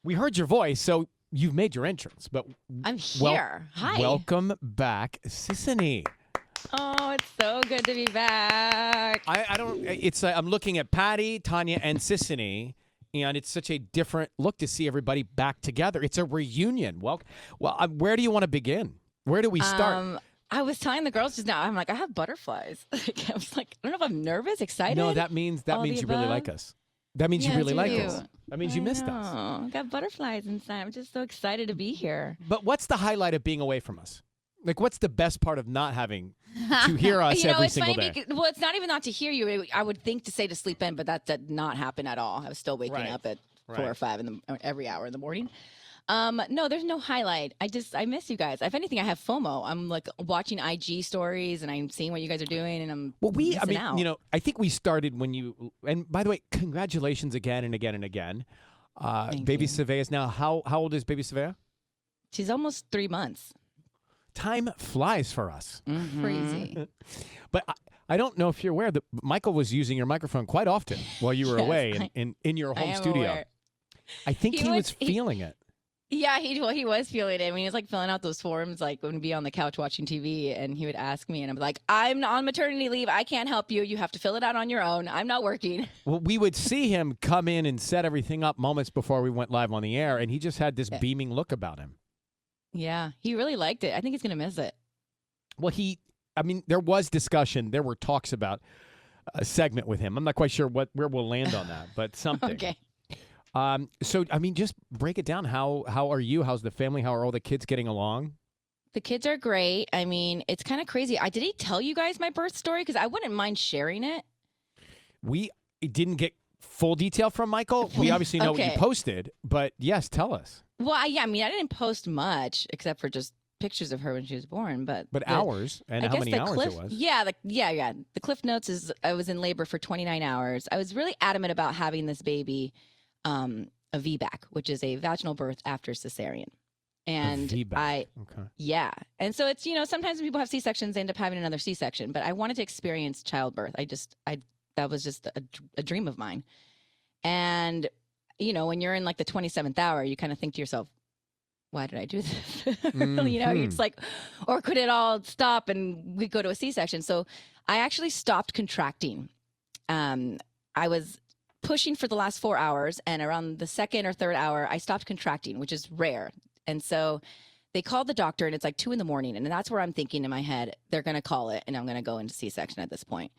We heard your voice, so you've made your entrance. But I'm here. Hi. Welcome back, Sisanie. Oh, it's so good to be back. I don't. It's. I'm looking at Patty, Tanya, and Sisanie, and it's such a different look to see everybody back together. It's a reunion. Well, where do you want to begin? Where do we start? I was telling the girls just now. I'm like, I have butterflies. I was like, I don't know if I'm nervous, excited. No, that means you really like us. That means you really like us. That means you missed us. I got butterflies inside. I'm just so excited to be here. But what's the highlight of being away from us? Like, what's the best part of not having to hear us every single day? Well, it's not even not to hear you. I would think to say to sleep in, but that did not happen at all. I was still waking up at 4 or 5 every hour in the morning. No, there's no highlight. I miss you guys. If anything, I have FOMO. I'm like watching IG stories and I'm seeing what you guys are doing, and I'm missing out. I think we started when you. And by the way, congratulations again and again and again. Baby Siveya is now how old is Baby Siveya? She's almost 3 months. Time flies for us. Mm-hmm. Crazy. But I don't know if you're aware that Michael was using your microphone quite often while you were away in your home studio. Aware. I think he was feeling it. Yeah, he was feeling it. I mean, he was like filling out those forms, like when we'd be on the couch watching TV, and he would ask me, and I'm like, I'm on maternity leave. I can't help you. You have to fill it out on your own. I'm not working. Well, we would see him come in and set everything up moments before we went live on the air, and he just had this beaming look about him. Yeah, he really liked it. I think he's going to miss it. Well, there was discussion. There were talks about a segment with him. I'm not quite sure where we'll land on that, but something. Okay. So, just break it down. How are you? How's the family? How are all the kids getting along? The kids are great. I mean, it's kind of crazy. Did he tell you guys my birth story? Because I wouldn't mind sharing it. We didn't get full detail from Michael. We obviously know what you posted, but yes, tell us. Well, I didn't post much except for just pictures of her when she was born. But hours and how many hours it was? Yeah, The Cliff Notes is I was in labor for 29 hours. I was really adamant about having this baby. A VBAC, which is a vaginal birth after cesarean. And yeah. And so it's, sometimes when people have C-sections, they end up having another C-section, but I wanted to experience childbirth. That was just a dream of mine. And, when you're in like the 27th hour, you kind of think to yourself, why did I do this? It's like, or could it all stop and we go to a C-section? So I actually stopped contracting. I was pushing for the last 4 hours, and around the second or third hour, I stopped contracting, which is rare. And so they called the doctor, and it's like 2 a.m, and that's where I'm thinking in my head, they're going to call it, and I'm going to go into C-section at this point.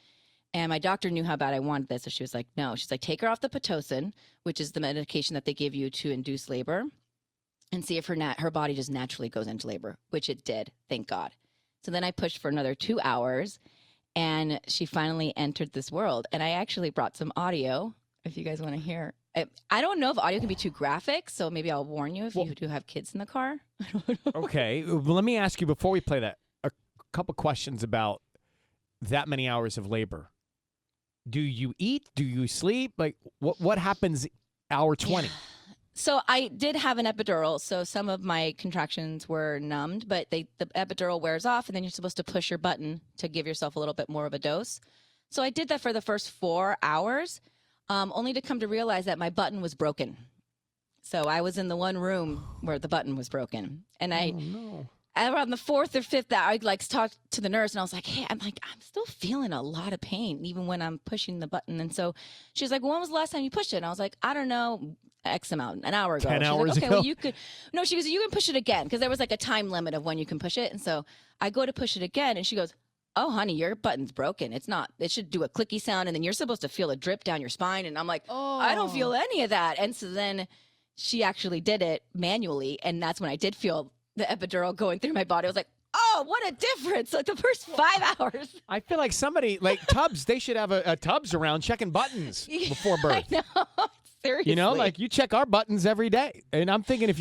And my doctor knew how bad I wanted this, so she was like, no. She's like, take her off the Pitocin, which is the medication that they give you to induce labor, and see if her body just naturally goes into labor, which it did, thank God. So then I pushed for another 2 hours, and she finally entered this world. And I actually brought some audio, if you guys want to hear. I don't know if audio can be too graphic, so maybe I'll warn you if you do have kids in the car. Okay. Well, let me ask you before we play that a couple questions about that many hours of labor. Do you eat? Do you sleep? Like, what happens hour 20? Yeah. So I did have an epidural, so some of my contractions were numbed, but the epidural wears off, and then you're supposed to push your button to give yourself a little bit more of a dose. So I did that for the first 4 hours. Only to come to realize that my button was broken. So I was in the one room where the button was broken. And around the 4th or 5th hour, I talked to the nurse, and I was like, hey, I'm still feeling a lot of pain, even when I'm pushing the button. And so she was like, well, when was the last time you pushed it? And I was like, I don't know, X amount, an hour ago. 10 hours like, okay, ago? well, you could. No, she goes, you can push it again, because there was like a time limit of when you can push it. And so I go to push it again, and she goes, oh, honey, your button's broken. It should do a clicky sound, and then you're supposed to feel a drip down your spine. And I'm like, I don't feel any of that. And so then she actually did it manually, and that's when I did feel the epidural going through my body. I was like, oh, what a difference. Like the first 5 hours. I feel like somebody, like Tubbs, they should have a Tubbs around checking buttons before birth. I know. Seriously. You check our buttons every day. And I'm thinking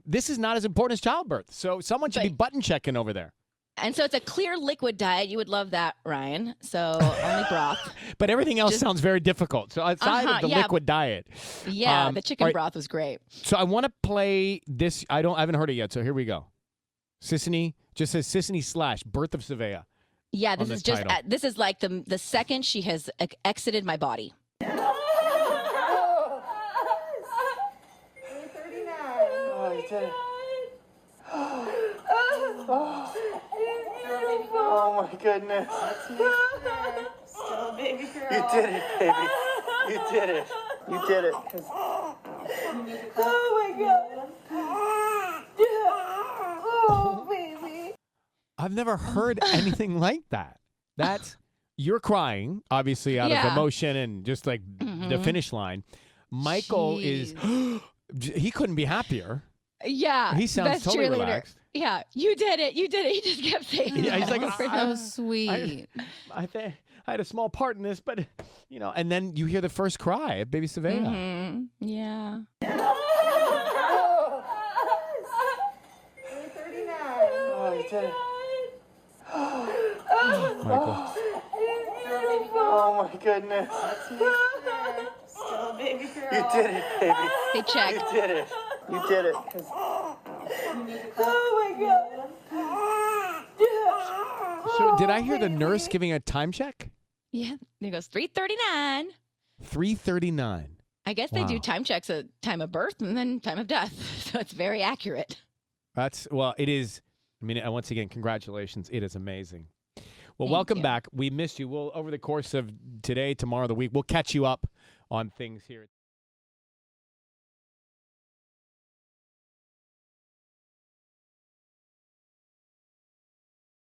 this is not as important as childbirth. So someone should be button checking over there. And so it's a clear liquid diet. You would love that, Ryan. So only broth. But everything else sounds very difficult. So outside of the liquid diet. Yeah, the chicken broth was great. So I want to play this. I haven't heard it yet. So here we go. Sisanie just says Sisanie / Birth of Siveya. Yeah, this is like the second she has exited my body. 39. did it. Oh my goodness. Still a baby girl. You did it, baby. You did it. You did it. Oh my god. Oh, baby. I've never heard anything like that. That's you're crying, obviously out of emotion and just like the finish line. Michael is he couldn't be happier. Yeah. He sounds best totally cheerleader. relaxed. Yeah, you did it. You did it. He just kept saying Yeah, he's like, so sweet. I think I had a small part in this, but you know, and then you hear the first cry of baby Siveya. Yeah. Oh, you did it. Michael. Oh my goodness. Still a baby girl. You did it, baby. They check. You did it. You did it. Oh my god. So did I hear the nurse giving a time check? Yeah. It goes 3:39. 3:39. I guess they do Wow. time checks at time of birth and then time of death. So it's very accurate. It is. I mean, once again, congratulations. It is amazing. Well, Thank welcome you. back. We missed you. We'll over the course of today, tomorrow, the week, we'll catch you up on things here.